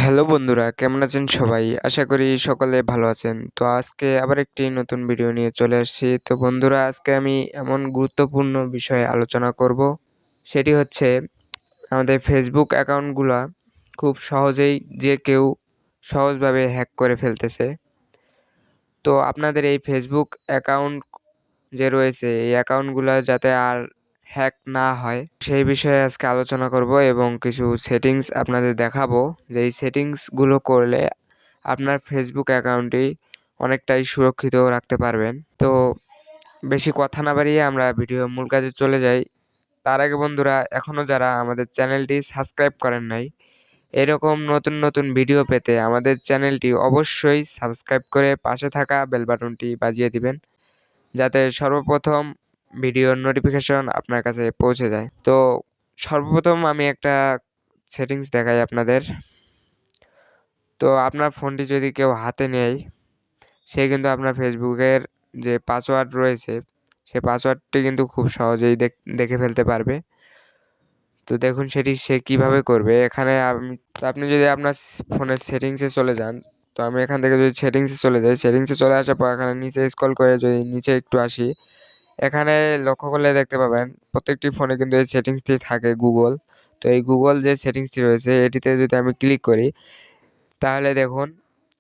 Hello বন্ধুরা, কেমন আছেন সবাই? আশা করি সকলে ভালো আছেন। তো আজকে আবার একটি নতুন ভিডিও নিয়ে চলে আসছি। তো বন্ধুরা, আজকে আমি এমন গুরুত্বপূর্ণ বিষয়ে আলোচনা করব। সেটি হচ্ছে আমাদের ফেসবুক অ্যাকাউন্টগুলা খুব সহজেই যে কেউ সহজভাবে হ্যাক করে ফেলতেছে। তো আপনাদের এই ফেসবুক অ্যাকাউন্ট যে রয়েছে, এই অ্যাকাউন্টগুলা যাতে আর হ্যাক না হয় সেই বিষয়ে আজকে আলোচনা করব এবং কিছু সেটিংস আপনাদের দেখাবো যে এই সেটিংসগুলো করলে আপনার ফেসবুক অ্যাকাউন্টটি অনেকটাই সুরক্ষিত রাখতে পারবেন। তো বেশি কথা না বাড়িয়ে আমরা ভিডিও মূল কাজে চলে যাই। তার আগে বন্ধুরা, এখনও যারা আমাদের চ্যানেলটি সাবস্ক্রাইব করেন নাই, এরকম নতুন নতুন ভিডিও পেতে আমাদের চ্যানেলটি অবশ্যই সাবস্ক্রাইব করে পাশে থাকা বেল বাটনটি বাজিয়ে দিবেন, যাতে সর্বপ্রথম ভিডিওর নোটিফিকেশন আপনার কাছে পৌঁছে যায়। তো সর্বপ্রথম আমি একটা সেটিংস দেখাই আপনাদের। তো আপনার ফোনটি যদি কেউ হাতে নেয়, সে কিন্তু আপনার ফেসবুকের যে পাসওয়ার্ড রয়েছে, সে পাসওয়ার্ডটি কিন্তু খুব সহজেই দেখে ফেলতে পারবে। তো দেখুন সেটি সে কীভাবে করবে। এখানে আপনি যদি আপনার ফোনের সেটিংসে চলে যান, তো আমি এখান থেকে যদি সেটিংসে চলে যাই, সেটিংসে চলে আসার পর এখানে নিচে স্ক্রল করে যদি নিচে একটু আসি, এখানে লক্ষ্য করলে দেখতে পাবেন প্রত্যেকটি ফোনে কিন্তু এই সেটিংসটি থাকে গুগল। তো এই গুগল যে সেটিংসটি রয়েছে, এটিতে যদি আমি ক্লিক করি, তাহলে দেখুন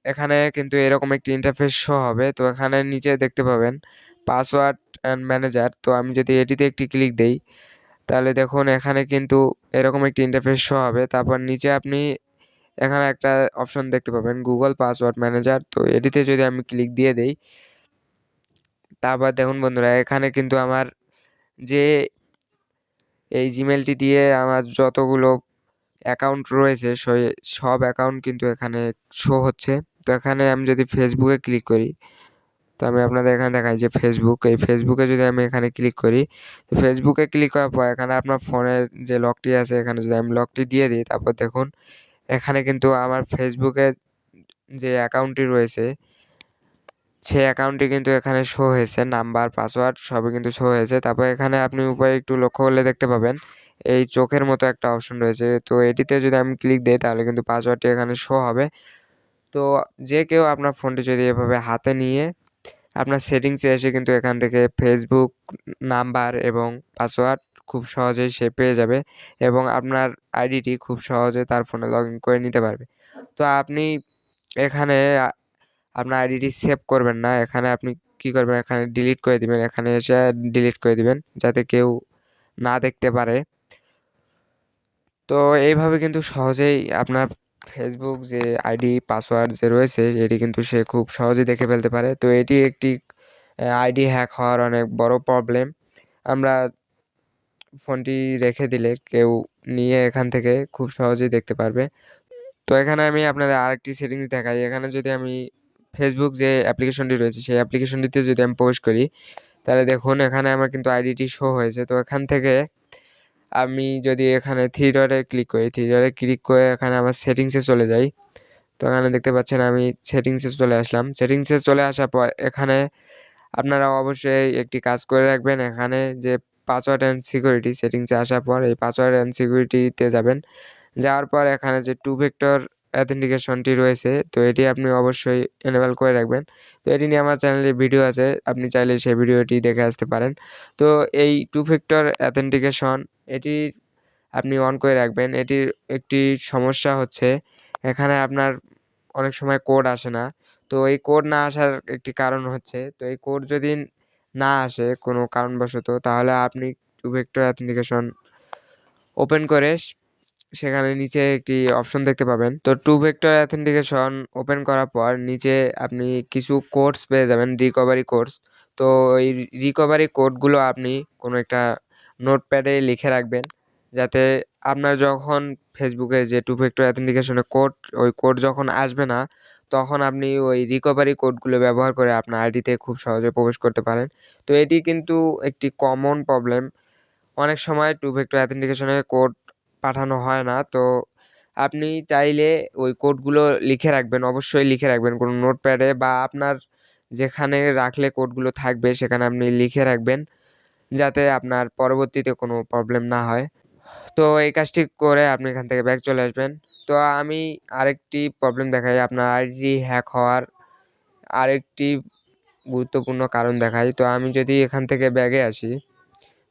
এখানে কিন্তু এরকম একটি ইন্টারফেস শো হবে। তো এখানে নিচে দেখতে পাবেন পাসওয়ার্ড অ্যান্ড ম্যানেজার। তো আমি যদি এটিতে একটি ক্লিক দেই, তাহলে দেখুন এখানে কিন্তু এরকম একটি ইন্টারফেস শো হবে। তারপর নিচে আপনি এখানে একটা অপশন দেখতে পাবেন গুগল পাসওয়ার্ড ম্যানেজার। তো এটিতে যদি আমি ক্লিক দিয়ে দেই, তারপর দেখুন বন্ধুরা, এখানে কিন্তু আমার যে এই জিমেলটি দিয়ে আমার যতগুলো অ্যাকাউন্ট রয়েছে সব অ্যাকাউন্ট কিন্তু এখানে শো হচ্ছে। তো এখানে আমি যদি ফেসবুকে ক্লিক করি, তো আমি আপনাদের এখানে দেখাই যে এই ফেসবুকে যদি আমি এখানে ক্লিক করি, তো ফেসবুকে ক্লিক করার পর এখানে আপনার ফোনের যে লকটি আছে, এখানে যদি আমি লকটি দিয়ে দিই, তারপর দেখুন এখানে কিন্তু আমার ফেসবুকে যে অ্যাকাউন্টটি রয়েছে, সেই অ্যাকাউন্টটি কিন্তু এখানে শো হয়েছে, নাম্বার পাসওয়ার্ড সবই কিন্তু শো হয়েছে। তারপর এখানে আপনি উপরে একটু লক্ষ্য করলে দেখতে পাবেন এই চোখের মতো একটা অপশন রয়েছে। তো এটিতে যদি আমি ক্লিক দিই, তাহলে কিন্তু পাসওয়ার্ডটি এখানে শো হবে। তো যে কেউ আপনার ফোনটি যদি এভাবে হাতে নিয়ে আপনার সেটিংসে এসে কিন্তু এখান থেকে ফেসবুক নাম্বার এবং পাসওয়ার্ড খুব সহজেই সে পেয়ে যাবে এবং আপনার আইডিটি খুব সহজে তার ফোনে লগ ইন করে নিতে পারবে। তো আপনি এখানে আপনার আইডিটি সেভ করবেন না। এখানে আপনি কী করবেন, এখানে ডিলিট করে দিবেন। এখানে এসে ডিলিট করে দিবেন যাতে কেউ না দেখতে পারে। তো এইভাবে কিন্তু সহজেই আপনার ফেসবুক যে আইডি পাসওয়ার্ড যে রয়েছে, এটি কিন্তু সে খুব সহজেই দেখে ফেলতে পারে। তো এটি একটি আইডি হ্যাক হওয়ার অনেক বড় প্রবলেম। আমরা ফোনটি রেখে দিলে কেউ নিয়ে এখান থেকে খুব সহজেই দেখতে পারবে। তো এখানে আমি আপনাদের আরেকটি সেটিংস দেখাই। এখানে যদি আমি ফেসবুক যে অ্যাপ্লিকেশনটি রয়েছে, সেই অ্যাপ্লিকেশনটিতে যদি আমি প্রবেশ করি, তাহলে দেখুন এখানে আমার কিন্তু আইডিটি শো হয়েছে। তো এখান থেকে আমি যদি এখানে থ্রি ডটে ক্লিক করি, থ্রি ডটে ক্লিক করে এখানে আমার সেটিংসে চলে যাই, তো এখানে দেখতে পাচ্ছেন আমি সেটিংসে চলে আসলাম। সেটিংসে চলে আসার পর এখানে আপনারা অবশ্যই একটি কাজ করে রাখবেন। এখানে যে পাসওয়ার্ড অ্যান্ড সিকিউরিটি সেটিংসে আসার পর এই পাসওয়ার্ড অ্যান্ড সিকিউরিটিতে যাবেন। যাওয়ার পর এখানে যে টু ভেক্টর অ্যাথেন্টিকেশনটি রয়েছে, তো এটি আপনি অবশ্যই এনেবল করে রাখবেন। তো এটি নিয়ে আমার চ্যানেলে ভিডিও আছে, আপনি চাইলে সেই ভিডিওটি দেখে আসতে পারেন। তো এই টু ফ্যাক্টর অ্যাথেন্টিকেশন এটি আপনি অন করে রাখবেন। এটির একটি সমস্যা হচ্ছে এখানে আপনার অনেক সময় কোড আসে না। তো এই কোড না আসার একটি কারণ হচ্ছে, তো এই কোড যদি না আসে কোনো কারণবশত, তাহলে আপনি টু ফ্যাক্টর অ্যাথেন্টিকেশন ওপেন করে সেখানে নিচে একটি অপশন দেখতে পাবেন। তো টু ভেক্টর অ্যাথেন্টিকেশন ওপেন করার পর নিচে আপনি কিছু কোডস পেয়ে যাবেন, রিকভারি কোডস। তো এই রিকভারি কোডগুলো আপনি কোনো একটা নোটপ্যাডে লিখে রাখবেন, যাতে আপনার যখন ফেসবুকে যে টু ফ্যাক্টর অ্যাথেন্টিকেশনের কোড, ওই কোড যখন আসবে না, তখন আপনি ওই রিকভারি কোডগুলো ব্যবহার করে আপনার আইডিতে খুব সহজে প্রবেশ করতে পারেন। তো এটি কিন্তু একটি কমন প্রবলেম। অনেক সময় টু ফ্যাক্টর অ্যাথেন্টিকেশনের কোড পাঠানো হয় না। তো আপনি চাইলে ওই কোডগুলো লিখে রাখবেন, অবশ্যই লিখে রাখবেন কোনো নোটপ্যাডে বা আপনার যেখানে রাখলে কোডগুলো থাকবে সেখানে আপনি লিখে রাখবেন, যাতে আপনার পরবর্তীতে কোনো প্রবলেম না হয়। তো এই কাজটি করে আপনি এখান থেকে ব্যাক চলে আসবেন। তো আমি আরেকটি প্রবলেম দেখাই, আপনার আইডি হ্যাক হওয়ার আরেকটি গুরুত্বপূর্ণ কারণ দেখাই। তো আমি যদি এখান থেকে ব্যাগে আসি,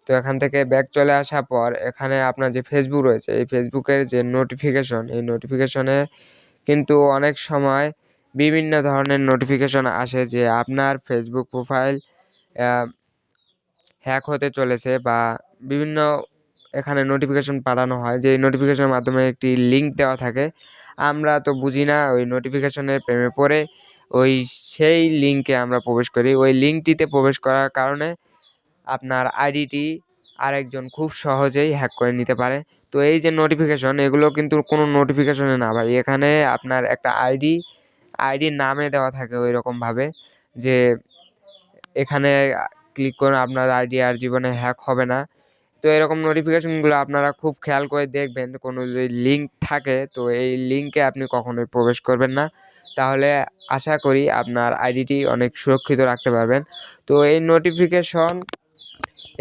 তো এখান থেকে ব্যাক চলে আসার পর এখানে আপনার যে ফেসবুক রয়েছে, এই ফেসবুকের যে নোটিফিকেশন, এই নোটিফিকেশনে কিন্তু অনেক সময় বিভিন্ন ধরনের নোটিফিকেশন আসে যে আপনার ফেসবুক প্রোফাইল হ্যাক হতে চলেছে, বা বিভিন্ন এখানে নোটিফিকেশন পাঠানো হয়, যে নোটিফিকেশনের মাধ্যমে একটি লিঙ্ক দেওয়া থাকে। আমরা তো বুঝি না, ওই নোটিফিকেশনের প্রেমে পড়ে সেই লিঙ্কে আমরা প্রবেশ করি। ওই লিঙ্কটিতে প্রবেশ করার কারণে আপনার আইডিটি আরেকজন খুব সহজেই হ্যাক করে নিতে পারে। তো এই যে নোটিফিকেশন, এগুলো কিন্তু কোনো নোটিফিকেশনে না ভাই, এখানে আপনার একটা আইডির নামে দেওয়া থাকে ওই রকমভাবে যে এখানে ক্লিক করুন, আপনার আইডি আর জীবনে হ্যাক হবে না। তো এরকম নোটিফিকেশনগুলো আপনারা খুব খেয়াল করে দেখবেন, কোনো যদি লিঙ্ক থাকে তো এই লিঙ্কে আপনি কখনোই প্রবেশ করবেন না, তাহলে আশা করি আপনার আইডিটি অনেক সুরক্ষিত রাখতে পারবেন। তো এই নোটিফিকেশন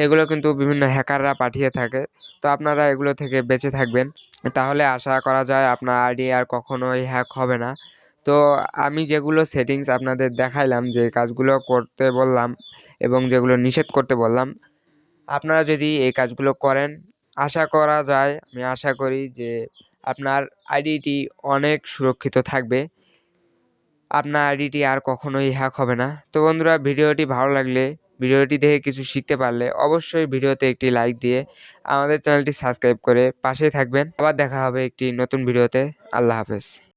এগুলো কিন্তু বিভিন্ন হ্যাকাররা পাঠিয়ে থাকে, তো আপনারা এগুলো থেকে বেঁচে থাকবেন, তাহলে আশা করা যায় আপনার আইডি আর কখনোই হ্যাক হবে না। তো আমি যেগুলো সেটিংস আপনাদের দেখাইলাম, যে কাজগুলো করতে বললাম এবং যেগুলো নিষেধ করতে বললাম, আপনারা যদি এই কাজগুলো করেন, আমি আশা করি যে আপনার আইডিটি অনেক সুরক্ষিত থাকবে, আপনার আইডিটি আর কখনোই হ্যাক হবে না। তো বন্ধুরা, ভিডিওটি ভালো লাগলে, ভিডিওটি দেখে কিছু শিখতে পারলে অবশ্যই ভিডিওতে একটি লাইক দিয়ে আমাদের চ্যানেলটি সাবস্ক্রাইব করে পাশেই থাকবেন। আবার দেখা হবে একটি নতুন ভিডিওতে। আল্লাহ হাফেজ।